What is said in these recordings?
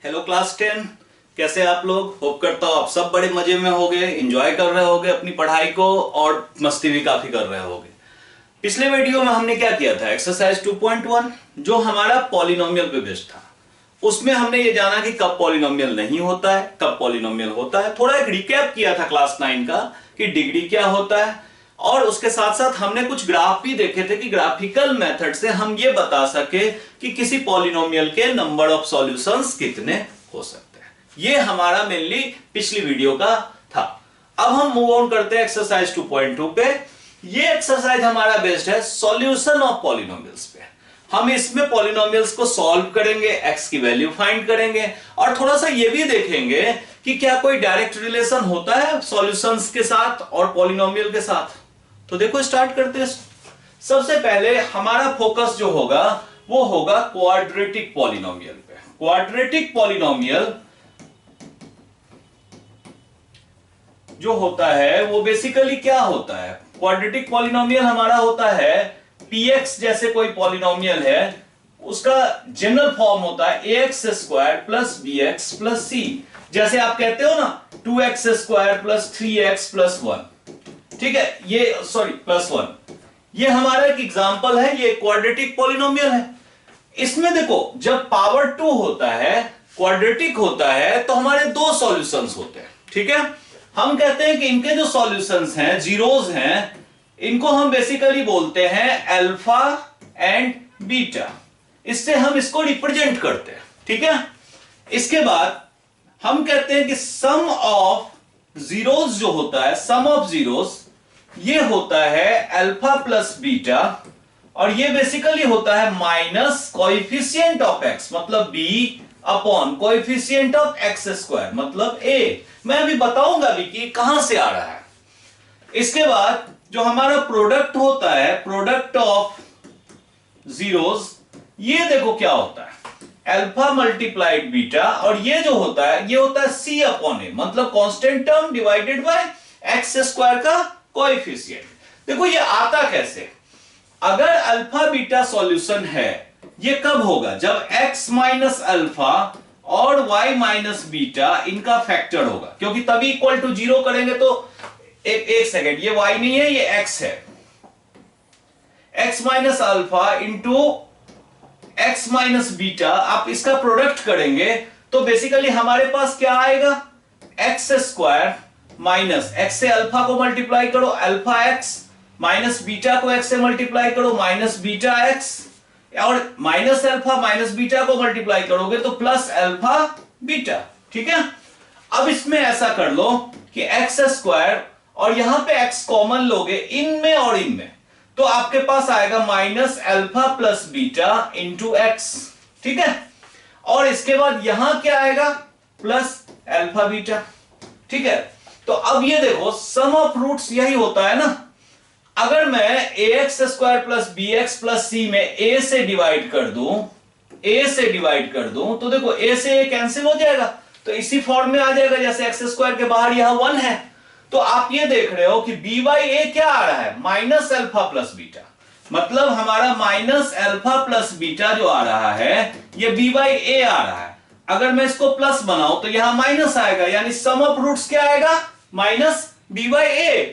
Hello class 10। कैसे आप लोग? होप करता हूँ आप सब बड़े मजे में होगे, एंजॉय कर रहे होगे अपनी पढ़ाई को और मस्ती भी काफी कर रहे होगे। पिछले वीडियो में हमने क्या किया था? एक्सरसाइज 2.1 जो हमारा पॉलिनोमियल पे बेस्ड था, उसमें हमने ये जाना कि कब पॉलिनोमियल नहीं होता है, कब पॉलिनोमियल होता है। थोड़ा एक रिकैप किया था क्लास 9 का कि डिग्री क्या होता है, और उसके साथ साथ हमने कुछ ग्राफ भी देखे थे कि ग्राफिकल मेथड से हम ये बता सके कि किसी पॉलिनोमियल के नंबर ऑफ सॉल्यूशंस कितने हो सकते हैं। ये हमारा मेनली पिछली वीडियो का था। अब हम मूव ऑन करते हैं एक्सरसाइज 2.2 पे। ये एक्सरसाइज हमारा बेस्ड है सॉल्यूशन ऑफ पॉलिनोमियल्स पे। हम इसमें पॉलिनोमियल्स को सॉल्व करेंगे, एक्स की वैल्यू फाइंड करेंगे और थोड़ा सा ये भी देखेंगे कि क्या कोई डायरेक्ट रिलेशन होता है सॉल्यूशंस के साथ और पॉलिनोमियल के साथ। तो देखो स्टार्ट करते हैं। सबसे पहले हमारा फोकस जो होगा वो होगा क्वाड्रेटिक पॉलिनोमियल पे। क्वाड्रेटिक पॉलिनोमियल जो होता है वो बेसिकली क्या होता है? क्वाड्रेटिक पॉलिनोमियल हमारा होता है px जैसे कोई पॉलिनोमियल है, उसका जनरल फॉर्म होता है ax square plus bx plus c। जैसे आप कहते हो ना 2x square plus 3x plus 1, ठीक है, ये सॉरी प्लस 1। ये हमारा एक एग्जांपल है, ये क्वाड्रेटिक पॉलिनोमियल है। इसमें देखो जब पावर 2 होता है, क्वाड्रेटिक होता है, तो हमारे दो सॉल्यूशंस होते हैं, ठीक है। हम कहते हैं कि इनके जो सॉल्यूशंस हैं, जीरोस हैं, इनको हम बेसिकली बोलते हैं अल्फा एंड बीटा। इससे हम इसको रिप्रेजेंट करते हैं, ठीक है। इसके बाद हम कहते हैं कि सम ऑफ जीरोस जो होता है, सम ऑफ जीरोस, ये होता है अल्फा प्लस बीटा, और ये बेसिकली होता है माइनस कोएफिशिएंट ऑफ एक्स मतलब b upon coefficient of x square मतलब a। मैं अभी बताऊंगा भी कि कहां से आ रहा है। इसके बाद जो हमारा प्रोडक्ट होता है, प्रोडक्ट ऑफ जीरोस, ये देखो क्या होता है अल्फा मल्टीप्लाइड बीटा, और ये जो होता है ये होता है c अपॉन a मतलब constant term divided by x square का कोएफिशिएंट। देखो ये आता कैसे? अगर अल्फा बीटा सॉल्यूशन है, ये कब होगा? जब x माइनस अल्फा और y माइनस बीटा इनका फैक्टर होगा, क्योंकि तभी इक्वल टू 0 करेंगे। तो एक सेकेंड, ये y नहीं है, ये x है। x minus alpha into x minus beta, आप इसका प्रोडक्ट करेंगे तो बेसिकली हमारे पास क्या आएगा? एक्स स्क्वायर माइनस x से अल्फा को मल्टीप्लाई करो अल्फा x, माइनस बीटा को x से मल्टीप्लाई करो माइनस बीटा x, और माइनस अल्फा माइनस बीटा को मल्टीप्लाई करोगे तो प्लस अल्फा बीटा, ठीक है। अब इसमें ऐसा कर लो कि एक्स स्क्वायर और यहां पे x कॉमन लोगे इनमें और इनमें, तो आपके पास आएगा minus alpha plus beta into x, ठीक है। और इसके बाद यहां क्या आएगा? प्लस अल्फा बीटा, ठीक है। तो अब ये देखो सम ऑफ रूट्स यही होता है ना। अगर मैं ax square plus bx plus c में a से डिवाइड कर दूं, तो देखो a से a कैंसिल हो जाएगा, तो इसी फॉर्म में आ जाएगा जैसे x स्क्वायर के बाहर यहां 1 है। तो आप ये देख रहे हो कि b बाई a क्या आ रहा है? माइनस अल्फा प्लस बीटा, मतलब हमारा माइनस अल्फा प्लस बीटा जो आ रहा है ये b बाई a आ रहा है। अगर मैं इसको प्लस बनाऊं तो यहां माइनस आएगा, यानी सम ऑफ रूट्स क्या आएगा? माइनस b बाई a,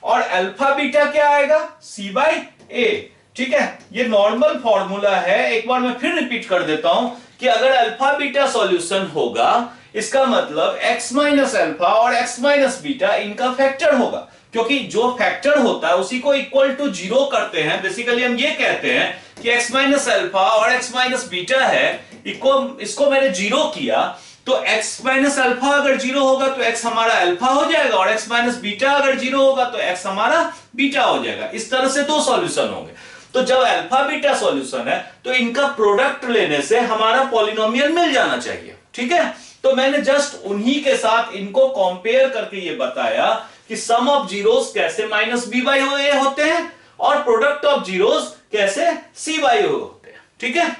और अल्फा बीटा क्या आएगा? c बाई a, ठीक है। ये नॉर्मल फॉर्मूला है, एक बार मैं फिर रिपीट कर देता हूं कि अगर अल्फा बीटा सॉल्यूशन होगा, इसका मतलब x माइनस अल्फा और x माइनस बीटा इनका फैक्टर होगा, क्योंकि जो फैक्टर होता है उसी को इक्वल टू 0 करते हैं। बेसिकली हम ये कहते हैं कि x माइनस अल्फा और x माइनस बीटा है, इसको मैंने 0 किया, तो x माइनस अल्फा अगर 0 होगा तो x हमारा अल्फा हो जाएगा, और x माइनस बीटा अगर 0 होगा तो x हमारा बीटा हो जाएगा। इस तरह से दो सॉल्यूशन होंगे। तो जब अल्फा बीटा सॉल्यूशन है तो इनका प्रोडक्ट लेने से हमारा पॉलिनोमियल मिल जाना चाहिए, ठीक है। तो मैंने जस्ट उन्हीं के साथ इनको कंपेयर करके ये बताया कि सम ऑफ जीरोस कैसे माइनस b बाई a होते हैं और प्रोडक्ट ऑफ जीरोस कैसे c बाई a होते हैं, ठीक है।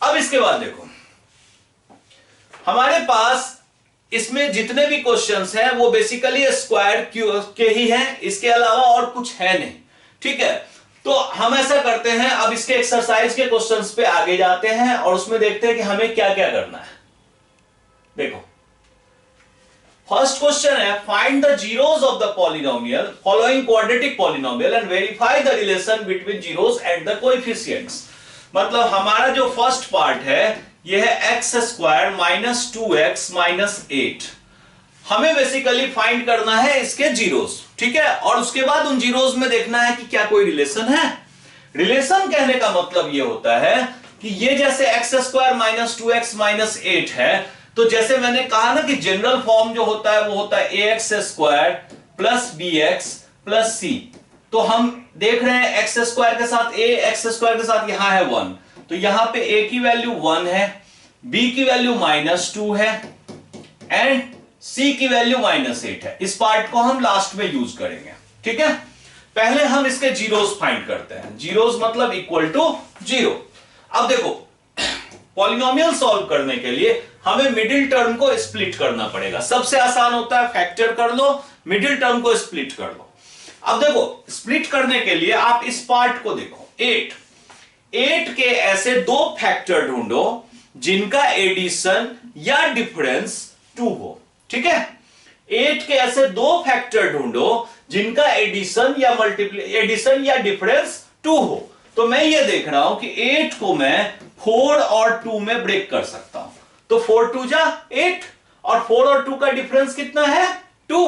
अब इसके बाद देखो हमारे पास इसमें जितने भी क्वेश्चंस हैं वो बेसिकली स्क्वायर के ही हैं, इसके अलावा और कुछ है नहीं, ठीक है। तो हम ऐसा करते हैं, अब इसके एक्सरसाइज के क्वेश्चंस पे आगे जाते हैं और उसमें देखते हैं कि हमें क्या क्या करना है। देखो फर्स्ट क्वेश्चन है find the zeros of the polynomial following quadratic polynomial and verify the relation between zeros and the coefficients. मतलब हमारा जो फर्स्ट पार्ट है यह है x square minus 2x minus 8। हमें बेसिकली फाइंड करना है इसके जीरोस, ठीक है, और उसके बाद उन जीरोस में देखना है कि क्या कोई रिलेशन है। रिलेशन कहने का मतलब यह होता है कि ये जैसे x square minus 2x minus 8 है, तो जैसे मैंने कहा ना कि जनरल फॉर्म जो होता है वो होता है A x square plus B x plus C. तो हम देख रहे हैं एक्स स्क्वायर के साथ ए, एक्स स्क्वायर के साथ यहां है 1, तो यहां पे ए की वैल्यू 1 है, बी की वैल्यू -2 है एंड सी की वैल्यू -8 है। इस पार्ट को हम लास्ट में यूज करेंगे, ठीक है। पहले हम इसके जीरोस फाइंड करते हैं। जीरोस मतलब इक्वल टू 0। अब देखो पॉलिनोमियल सॉल्व करने के लिए हमें मिडिल टर्म को स्प्लिट करना पड़ेगा। सबसे आसान होता है फैक्टर कर लो, मिडिल टर्म को स्प्लिट कर लो। अब देखो स्प्लिट करने के लिए आप इस पार्ट को देखो, 8 के ऐसे दो फैक्टर ढूंढो जिनका एडिशन या डिफरेंस 2 हो, ठीक है। 8 के ऐसे दो फैक्टर ढूंढो जिनका एडिशन या डिफरेंस 2 हो। तो मैं ये देख रहा हूं कि 8 को मैं 4 और 2 में ब्रेक कर सकता हूं। तो 4 2 जा 8 और 4 और 2 का डिफरेंस कितना है 2।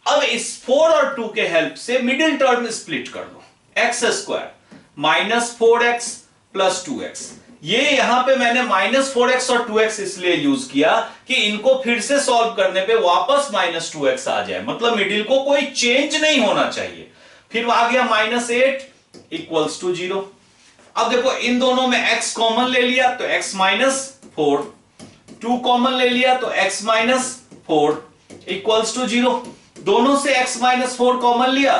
अब इस 4 और 2 के हेल्प से मिडिल टर्म स्प्लिट कर दो। X square minus 4x plus 2x। ये यहां पे मैंने -4x और 2x इसलिए यूज किया कि इनको फिर से सॉल्व करने पे वापस -2x आ जाए, मतलब मिडिल को कोई चेंज नहीं होना चाहिए। फिर आ गया -8 इक्वल्स टू 0। अब देखो इन दोनों में x कॉमन ले लिया तो x -4, 2 कॉमन ले लिया तो x -4 इक्वल्स टू 0। दोनों से x -4 कॉमन लिया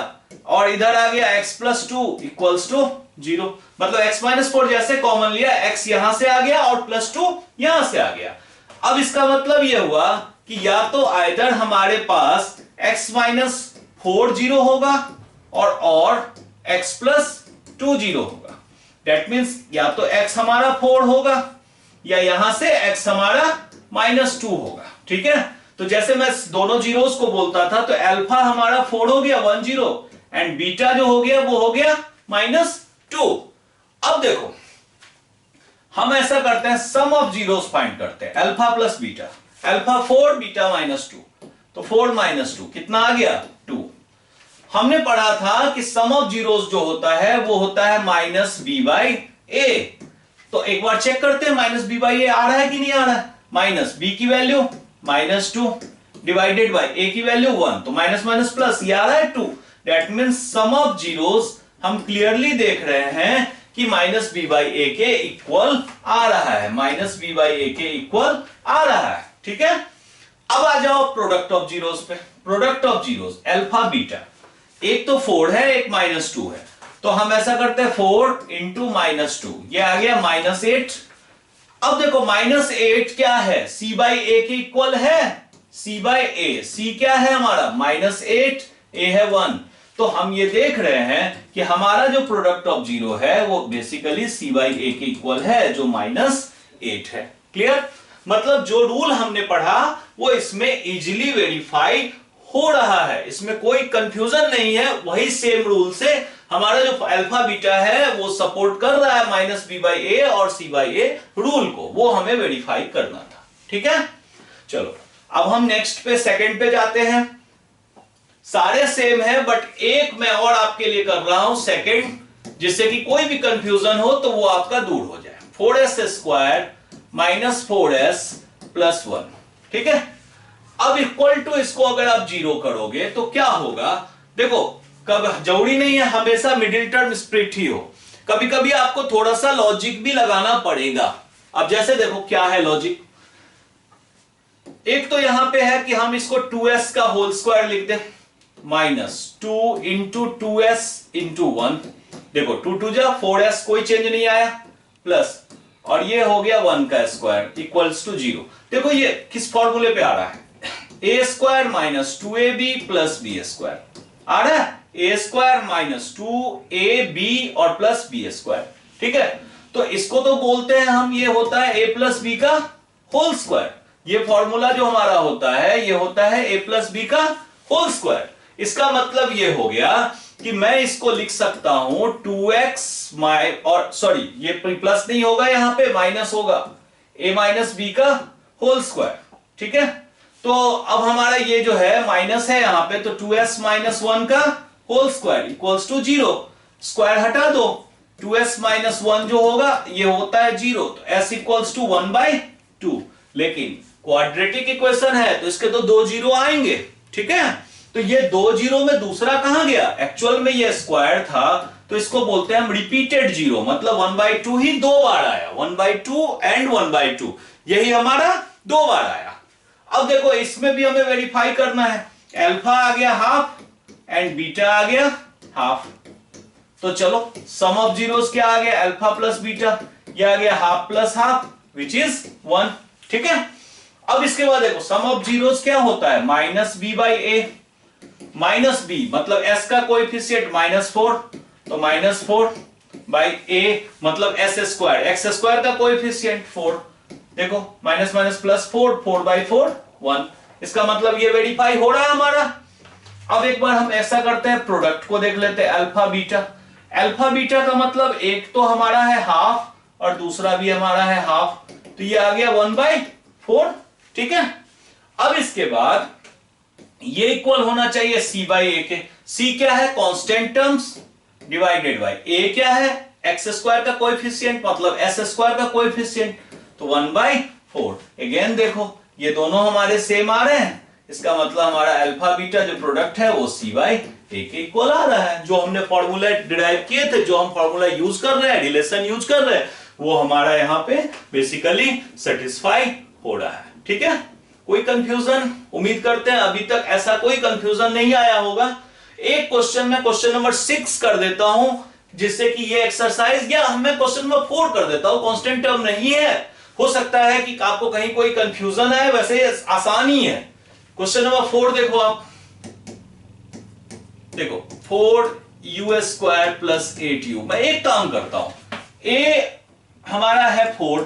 और इधर आ गया x + 2 इक्वल्स टू 0। मतलब x -4 जैसे कॉमन लिया x यहां से आ गया और +2 यहां से आ गया। अब इसका मतलब यह हुआ कि या तो आइदर हमारे पास x -4 0 होगा और x + 2 0 होगा। दैट मींस या तो x हमारा 4 होगा या यहां से x हमारा -2 होगा, ठीक है। तो जैसे मैं दोनों जीरोस को बोलता था तो अल्फा हमारा 4 हो गया 1 0 एंड बीटा जो हो गया वो हो गया -2। अब देखो हम ऐसा करते हैं सम ऑफ जीरोस फाइंड करते हैं, alpha plus beta. Alpha 4 beta -2, तो 4 -2 कितना आ गया 2। हमने पढ़ा था कि सम ऑफ जीरोस जो होता है वो होता है -b/a। तो एक बार चेक करते हैं -b/a आ रहा है कि नहीं आ रहा है। -b की वैल्यू -2 डिवाइडेड बाय a की वैल्यू 1, तो माइनस प्लस ये आ रहा है 2। That means sum of zeros हम क्लियरली देख रहे हैं कि -b/a के इक्वल आ रहा है, -b/a के इक्वल आ रहा है, ठीक है। अब आ जाओ प्रोडक्ट ऑफ जीरोस पे। Product of zeros alpha beta, एक तो 4 है एक -2 है, तो हम ऐसा करते हैं 4 × -2, ये आ गया -8। अब देखो -8 क्या है c/a के इक्वल है, c/a, c क्या है हमारा -8, a है 1। तो हम ये देख रहे हैं कि हमारा जो प्रोडक्ट ऑफ जीरो है वो बेसिकली c/a के इक्वल है जो -8 है। क्लियर? मतलब जो रूल हमने पढ़ा वो इसमें इजीली वेरीफाई हो रहा है, इसमें कोई कंफ्यूजन नहीं है। वही सेम रूल से हमारा जो अल्फा बीटा है वो सपोर्ट कर रहा है -b/a और c/a रूल को, वो हमें वेरीफाई करना था, ठीक है। चलो अब हम नेक्स्ट पे सेकंड पे जाते हैं। सारे सेम है बट एक मैं और आपके लिए कर रहा हूं सेकंड, जिससे कि कोई भी कंफ्यूजन हो तो वो आपका दूर हो जाए। 4s² - 4s + 1, ठीक है। अब इक्वल टू इसको अगर आप 0 करोगे तो क्या होगा, देखो कब जरूरी नहीं है हमेशा मिडिल टर्म स्प्लिट ही हो, कभी कभी आपको थोड़ा सा लॉजिक भी लगाना पड़ेगा। अब जैसे देखो क्या है लॉजिक, एक तो यहां पे है कि हम इसको 2s का होल स्क्वायर लिख दें, -2 × 2s × 1। देखो 2 2 जा 4s, कोई चेंज नहीं आया, प्लस और ये हो गया 1 का स्क्वायर इक्वल्स टू 0। देखो ये किस फॉर्मूले पे आ रहा है, a² - 2ab + b² आ रहा है, a² - 2ab और प्लस b², ठीक है। तो इसको तो बोलते हैं हम, ये होता है a + b का होल स्क्वायर। ये फॉर्मूला जो हमारा होता है ये होता है a प्लस बी का होल स्क्वायर। इसका मतलब ये हो गया कि मैं इसको लिख सकता हूं 2x और सॉरी ये प्लस नहीं होगा, यहां पे माइनस होगा, a माइनस बी का होल स्क्वायर। ठीक है, तो अब हमारा ये जो है माइनस है यहां पे, तो 2s माइनस 1 का whole square equals to 0। Square हटा दो, 2s माइनस 1 जो होगा ये होता है 0, तो s इक्वल्स टू 1/2। लेकिन क्वाड्रेटिक इक्वेशन है तो इसके तो 2 जीरो आएंगे। ठीक है, तो ये 2 जीरो में दूसरा कहां गया, एक्चुअल में ये स्क्वायर था तो इसको बोलते हैं हम रिपीटेड जीरो, मतलब 1/2 ही 2 बार आया, 1/2 एंड 1/2 यही हमारा 2 बार आया। अब देखो इसमें भी हमें वेरीफाई करना है, अल्फा आ गया हाफ एंड बीटा आ गया हाफ, तो चलो सम ऑफ जीरोस क्या आ गया, अल्फा प्लस बीटा, ये आ गया half plus half which is 1। ठीक है, अब इसके बाद देखो सम ऑफ जीरोस क्या होता है, minus b by a, minus b मतलब एस का कोएफिशिएंट -4, तो -4 बाई ए मतलब एस स्क्वायर, एक्स स्क्वायर का कोएफिशिएंट 4, देखो माइनस माइनस प्लस 4, 4/4 1। इसका मतलब ये वेरीफाई हो रहा है हमारा। अब एक बार हम ऐसा करते हैं, प्रोडक्ट को देख लेते हैं, अल्फा बीटा। अल्फा बीटा का मतलब एक तो हमारा है हाफ और दूसरा भी हमारा है हाफ, तो ये आ गया 1/4। ठीक है, अब इसके बाद ये इक्वल होना चाहिए c बाई ए के। c क्या है, constant terms divided by a क्या है, एक्स स्क्वायर का कोएफिशिएंट मतलब एस स्क्वायर का कोएफिशिएंट, तो 1/4। अगेन देखो ये दोनों हमारे सेम आ रहे हैं, इसका मतलब हमारा अल्फा बीटा जो प्रोडक्ट है वो c बाई ए के इक्वल आ रहा है। जो हमने फॉर्मूला डिराइव किए थे, जो हम फॉर्मूला यूज कर रहे हैं, रिलेशन यूज कर रहे हैं, वो हमारा यहाँ पे बेसिकली सेटिस्फाई हो रहा है। ठीक है, कोई कंफ्यूजन, उम्मीद करते हैं अभी तक ऐसा कोई कंफ्यूजन नहीं आया होगा। एक क्वेश्चन में क्वेश्चन नंबर 6 कर देता हूं, जिससे कि ये एक्सरसाइज, या मैं क्वेश्चन नंबर 4 कर देता हूं, कांस्टेंट टर्म नहीं है, हो सकता है कि आपको कहीं कोई कंफ्यूजन है, वैसे आसान ही है। क्वेश्चन नंबर 4 देखो आप, देखो 4u² प्लस 8u। मैं एक काम करता हूं, a हमारा है 4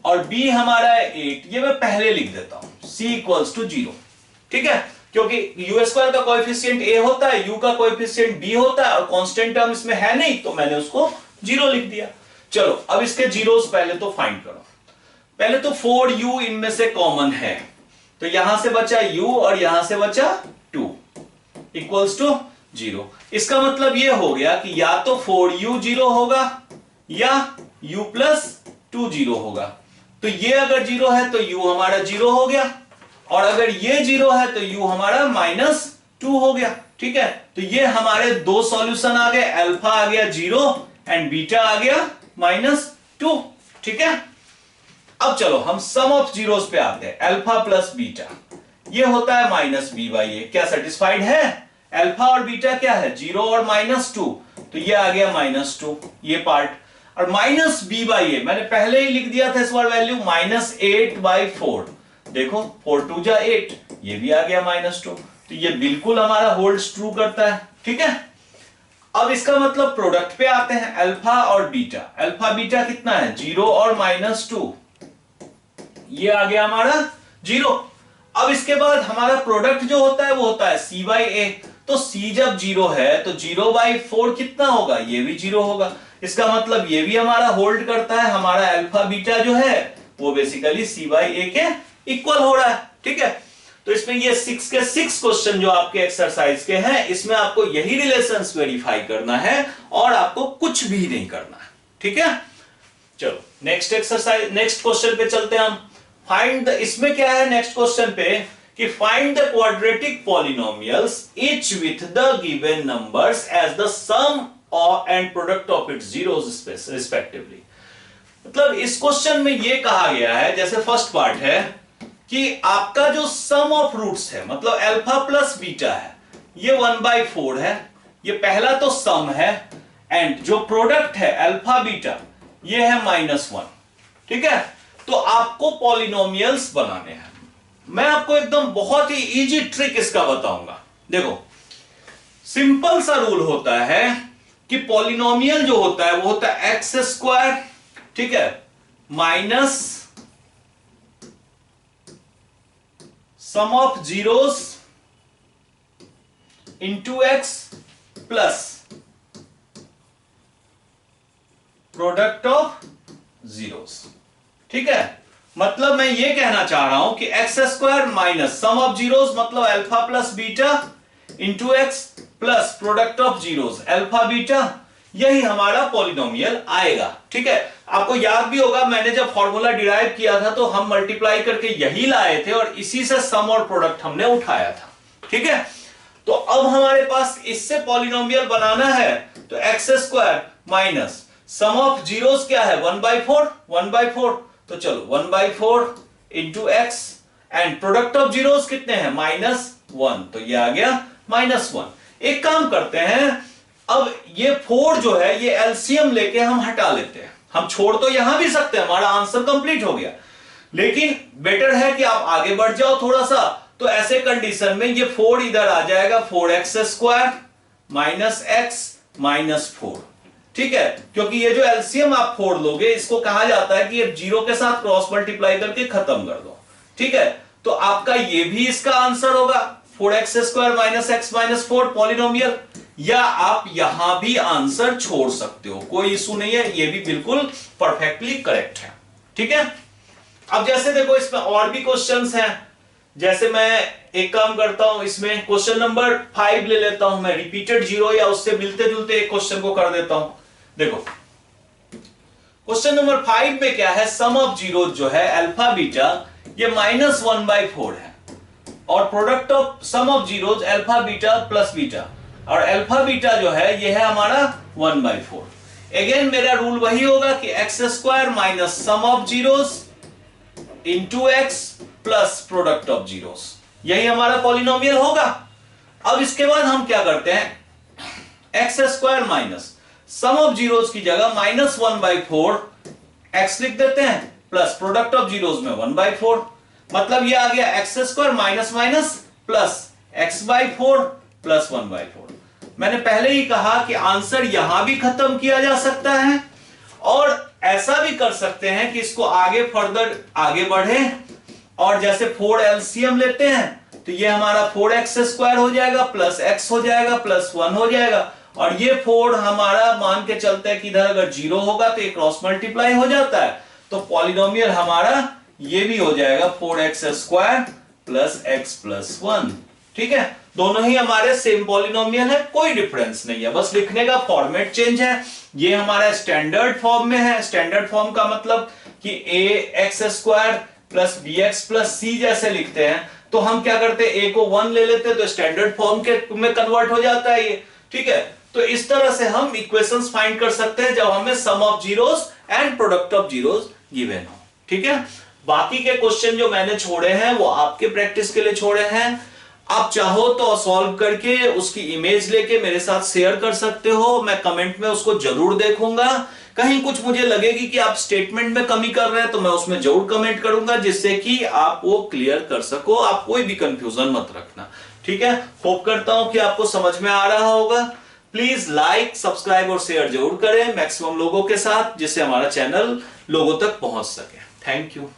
और b हमारा है 8, ये मैं पहले लिख देता हूं, c इक्वल्स टू 0। ठीक है, क्योंकि u² का कोएफिशिएंट a होता है, u का कोएफिशिएंट b होता है और कांस्टेंट टर्म इसमें है नहीं, तो मैंने उसको 0 लिख दिया। चलो अब इसके जीरोस पहले तो फाइंड करो। पहले तो 4u इनमें से कॉमन है, तो यहां से बचा u और यहां से बचा 2 इक्वल्स टू 0। इसका मतलब यह हो गया कि या तो 4u 0 होगा या u प्लस 2 0 होगा। तो ये अगर 0 है तो u हमारा 0 हो गया, और अगर ये 0 है तो u हमारा -2 हो गया। ठीक है, तो ये हमारे दो सॉल्यूशन आ गए, अल्फा आ गया 0 एंड बीटा आ गया -2। ठीक है, अब चलो हम सम ऑफ जीरोस पे आते हैं। अल्फा प्लस बीटा ये होता है -b बाई ए, क्या सेटिस्फाइड है? अल्फा और बीटा क्या है, 0 और -2, तो ये आ गया -2 ये पार्ट, और -b बाई ए मैंने पहले ही लिख दिया था इस बार वैल्यू -8/4। देखो 4 2 जा 8, ये भी आ गया -2, तो ये बिल्कुल हमारा होल्ड्स ट्रू करता है। ठीक है, अब इसका मतलब प्रोडक्ट पे आते हैं, अल्फा और बीटा। अल्फा बीटा कितना है, 0 और -2, ये आ गया हमारा 0। अब इसके बाद हमारा प्रोडक्ट जो होता है वो होता है c बाई ए, तो c जब 0 है तो 0/4 कितना होगा, ये भी 0 होगा। इसका मतलब ये भी हमारा होल्ड करता है, हमारा अल्फा बीटा जो है वो बेसिकली c बाई ए के इक्वल हो रहा है। ठीक है, तो इसमें ये 6 के 6 क्वेश्चन जो आपके एक्सरसाइज के हैं, इसमें आपको यही रिलेशंस वेरीफाई करना है और आपको कुछ भी नहीं करना है। ठीक है, चलो नेक्स्ट एक्सरसाइज, नेक्स्ट क्वेश्चन पे चलते हैं हम। फाइंड द, इसमें क्या है नेक्स्ट क्वेश्चन पे कि find the quadratic polynomials each with the given numbers as the sum and product of its zeros respectively. मतलब इस क्वेश्चन में ये कहा गया है, जैसे फर्स्ट पार्ट है कि आपका जो सम ऑफ रूट्स है, मतलब अल्फा प्लस बीटा है, ये 1/4 है, ये पहला तो सम है, एंड जो प्रोडक्ट है अल्फा बीटा ये है -1। ठीक है, तो आपको पॉलिनोमियल्स बनाने हैं। मैं आपको एकदम बहुत ही इजी ट्रिक इसका बताऊंगा। देखो सिंपल सा रूल होता है कि पॉलिनोमियल जो होता है वो होता है x², ठीक है, minus sum of zeros into x plus product of zeros. ठीक है, मतलब मैं ये कहना चाह रहा हूं कि x square minus sum of zeros मतलब alpha plus beta into x plus product of zeros alpha beta, यही हमारा पॉलिनोमियल आएगा। ठीक है, आपको याद भी होगा मैंने जब फॉर्मूला डिराइव किया था तो हम मल्टीप्लाई करके यही लाए थे और इसी से सम और प्रोडक्ट हमने उठाया था। ठीक है, तो अब हमारे पास इससे पॉलिनोमियल बनाना है तो x square minus sum of zeros क्या है 1/4, तो चलो 1/4 into x and product of zeros कितने हैं -1, तो ये आ गया -1। एक काम करते हैं, अब ये 4 जो है ये एलसीएम लेके हम हटा लेते हैं। हम छोड़ तो यहां भी सकते हैं, हमारा आंसर कंप्लीट हो गया, लेकिन बेटर है कि आप आगे बढ़ जाओ थोड़ा सा। तो ऐसे कंडीशन में ये 4 इधर आ जाएगा 4x² माइनस x माइनस 4। ठीक है, क्योंकि ये जो एलसीएम आप 4 लोगे इसको कहा जाता है कि ये 0 के साथ क्रॉस मल्टीप्लाई करके खत्म कर दो। ठीक है, तो आपका ये भी इसका आंसर होगा 4x² minus x minus 4 polynomial, या आप यहां भी आंसर छोड़ सकते हो, कोई इशू नहीं है, ये भी बिल्कुल परफेक्टली करेक्ट है। ठीक है, अब जैसे देखो इसमें और भी क्वेश्चंस हैं, जैसे मैं एक काम करता हूं, इसमें क्वेश्चन नंबर 5 ले लेता हूं मैं, रिपीटेड जीरो या उससे मिलते जुलते एक क्वेश्चन को कर देता हूं। देखो क्वेश्चन नंबर 5 में क्या है, सम ऑफ जीरो जो है अल्फा बीटा ये -1/4 है और product of sum of zeros alpha beta plus beta, और अल्फा बीटा जो है ये है हमारा 1/4। अगेन मेरा रूल वही होगा कि x² minus sum of zeros into x plus product of zeros, यही हमारा पॉलिनोमियल होगा। अब इसके बाद हम क्या करते हैं, x² minus sum of zeros की जगह -1/4 x लिख देते हैं प्लस प्रोडक्ट ऑफ जीरोस में 1/4, मतलब ये आ गया x² minus minus plus x/4 plus 1/4। मैंने पहले ही कहा कि आंसर यहां भी खत्म किया जा सकता है और ऐसा भी कर सकते हैं कि इसको आगे फर्दर आगे बढ़े और जैसे 4 एलसीएम लेते हैं तो ये हमारा 4x² हो जाएगा प्लस x हो जाएगा प्लस 1 हो जाएगा, और ये 4 हमारा मान के चलते हैं कि इधर अगर 0 होगा तो ये क्रॉस मल्टीप्लाई हो जाता है, तो पॉलिनोमियल हमारा ये भी हो जाएगा 4x² प्लस x प्लस 1। ठीक है, दोनों ही हमारे सेम पॉलिनोमियल है, कोई डिफरेंस नहीं है, बस लिखने का फॉर्मेट चेंज है। ये हमारा स्टैंडर्ड फॉर्म में है, स्टैंडर्ड फॉर्म का मतलब कि ax² plus bx plus c जैसे लिखते हैं, तो हम क्या करते हैं a को 1 ले लेते हैं तो स्टैंडर्ड फॉर्म के में कन्वर्ट हो जाता है ये। ठीक है, तो इस तरह से हम इक्वेशंस फाइंड कर सकते हैं जब हमें sum of zeros and product of zeros given हो। ठीक है, बाकी के क्वेश्चन जो मैंने छोड़े हैं वो आपके प्रैक्टिस के लिए छोड़े हैं, आप चाहो तो सॉल्व करके उसकी इमेज लेके मेरे साथ शेयर कर सकते हो, मैं कमेंट में उसको जरूर देखूंगा। कहीं कुछ मुझे लगेगी कि आप स्टेटमेंट में कमी कर रहे हैं तो मैं उसमें जरूर कमेंट करूंगा, जिससे कि आप वो क्लियर कर सको, आप कोई भी कंफ्यूजन मत रखना। ठीक है, होप करता हूं कि आपको समझ में आ रहा होगा। प्लीज लाइक, सब्सक्राइब और शेयर जरूर करें मैक्सिमम लोगों के साथ, जिससे हमारा चैनल लोगों तक पहुंच सके। Thank you.